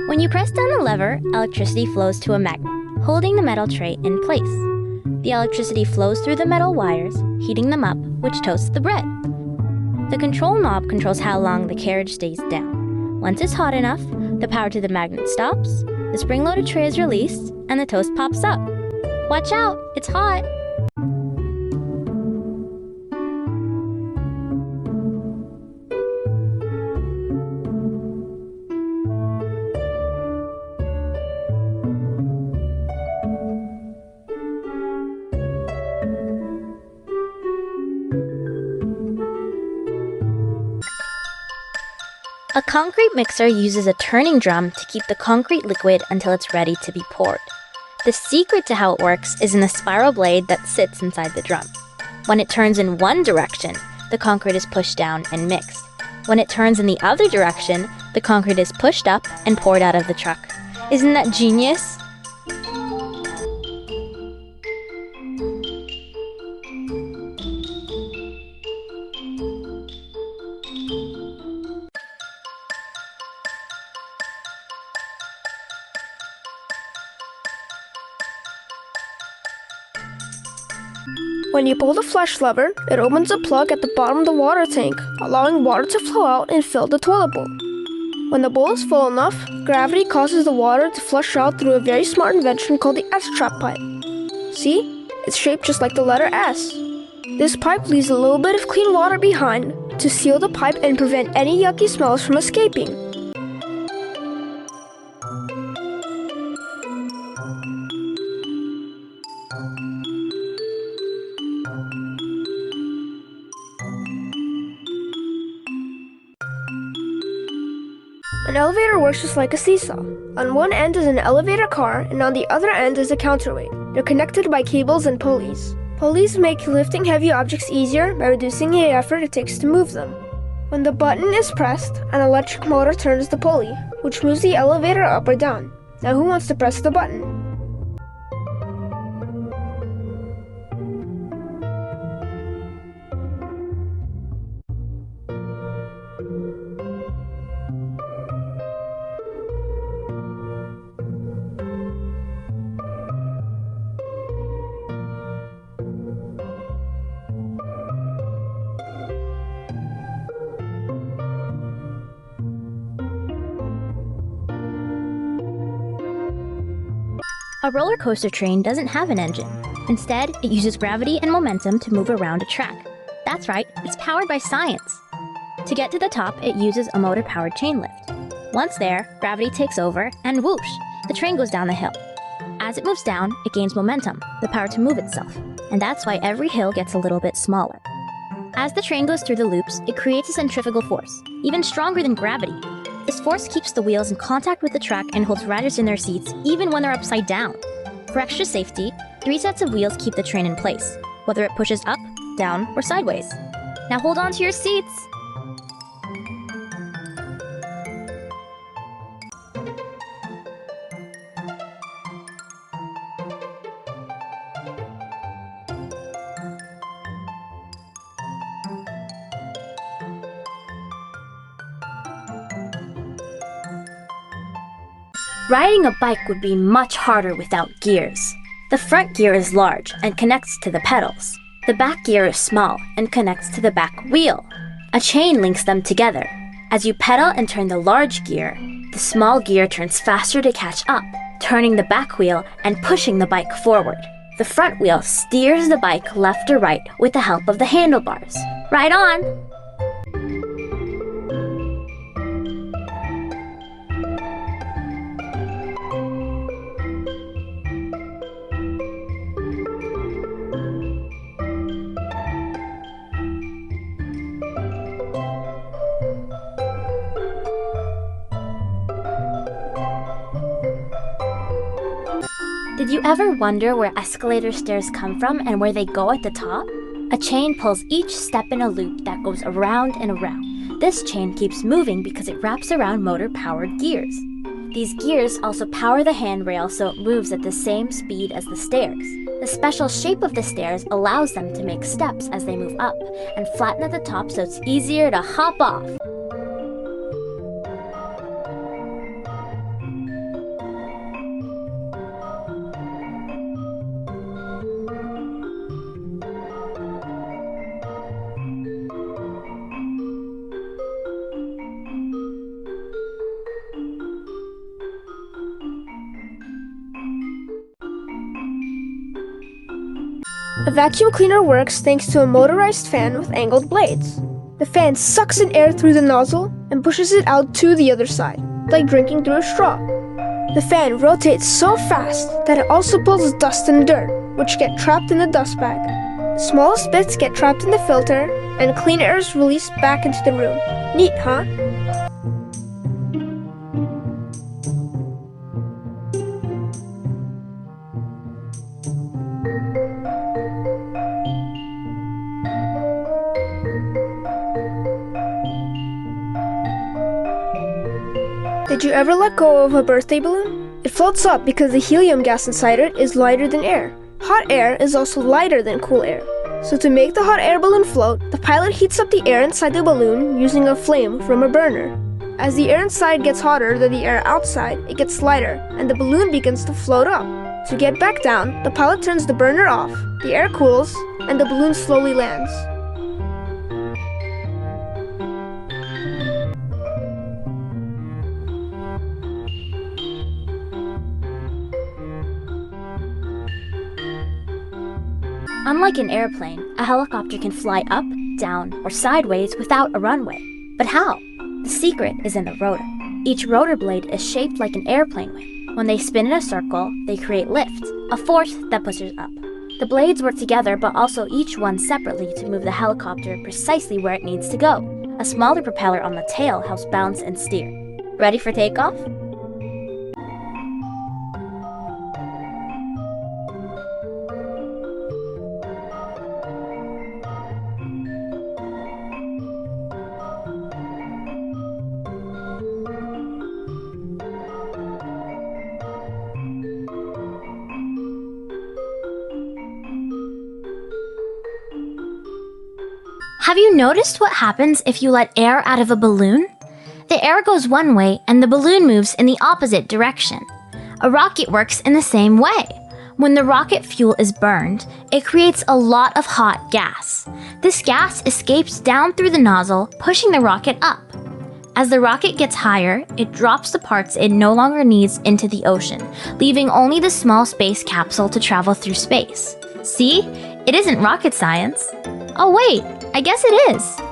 When you press down the lever, electricity flows to a magnet, holding the metal tray in place. The electricity flows through the metal wires, heating them up, which toasts the bread. The control knob controls how long the carriage stays down. Once it's hot enough, the power to the magnet stops, the spring-loaded tray is released, and the toast pops up. Watch out, it's hot! A concrete mixer uses a turning drum to keep the concrete liquid until it's ready to be poured. The secret to how it works is in the spiral blade that sits inside the drum. When it turns in one direction, the concrete is pushed down and mixed. When it turns in the other direction, the concrete is pushed up and poured out of the truck. Isn't that genius? When you pull the flush lever, it opens a plug at the bottom of the water tank, allowing water to flow out and fill the toilet bowl. When the bowl is full enough, gravity causes the water to flush out through a very smart invention called the S-trap pipe. See? It's shaped just like the letter S. This pipe leaves a little bit of clean water behind to seal the pipe and prevent any yucky smells from escaping. An elevator works just like a seesaw. On one end is an elevator car, and on the other end is a counterweight. They're connected by cables and pulleys. Pulleys make lifting heavy objects easier by reducing the effort it takes to move them. When the button is pressed, an electric motor turns the pulley, which moves the elevator up or down. Now who wants to press the button? A roller coaster train doesn't have an engine. Instead, it uses gravity and momentum to move around a track. That's right, it's powered by science. To get to the top, it uses a motor-powered chain lift. Once there, gravity takes over, and whoosh, the train goes down the hill. As it moves down, it gains momentum, the power to move itself. And that's why every hill gets a little bit smaller. As the train goes through the loops, it creates a centrifugal force, even stronger than gravity. This force keeps the wheels in contact with the track and holds riders in their seats even when they're upside down. For extra safety, 3 sets of wheels keep the train in place, whether it pushes up, down, or sideways. Now hold on to your seats! Riding a bike would be much harder without gears. The front gear is large and connects to the pedals. The back gear is small and connects to the back wheel. A chain links them together. As you pedal and turn the large gear, the small gear turns faster to catch up, turning the back wheel and pushing the bike forward. The front wheel steers the bike left or right with the help of the handlebars. Ride on! Did you ever wonder where escalator stairs come from and where they go at the top? A chain pulls each step in a loop that goes around and around. This chain keeps moving because it wraps around motor-powered gears. These gears also power the handrail so it moves at the same speed as the stairs. The special shape of the stairs allows them to make steps as they move up and flatten at the top so it's easier to hop off. A vacuum cleaner works thanks to a motorized fan with angled blades. The fan sucks in air through the nozzle and pushes it out to the other side, like drinking through a straw. The fan rotates so fast that it also pulls dust and dirt, which get trapped in the dust bag. The smallest bits get trapped in the filter, and clean air is released back into the room. Neat, huh? Did you ever let go of a birthday balloon? It floats up because the helium gas inside it is lighter than air. Hot air is also lighter than cool air. So to make the hot air balloon float, the pilot heats up the air inside the balloon using a flame from a burner. As the air inside gets hotter than the air outside, it gets lighter, and the balloon begins to float up. To get back down, the pilot turns the burner off, the air cools, and the balloon slowly lands. Unlike an airplane, a helicopter can fly up, down, or sideways without a runway. But how? The secret is in the rotor. Each rotor blade is shaped like an airplane wing. When they spin in a circle, they create lift, a force that pushes up. The blades work together but also each one separately to move the helicopter precisely where it needs to go. A smaller propeller on the tail helps balance and steer. Ready for takeoff? Have you noticed what happens if you let air out of a balloon? The air goes one way and the balloon moves in the opposite direction. A rocket works in the same way. When the rocket fuel is burned, it creates a lot of hot gas. This gas escapes down through the nozzle, pushing the rocket up. As the rocket gets higher, it drops the parts it no longer needs into the ocean, leaving only the small space capsule to travel through space. See? It isn't rocket science. Oh wait, I guess it is.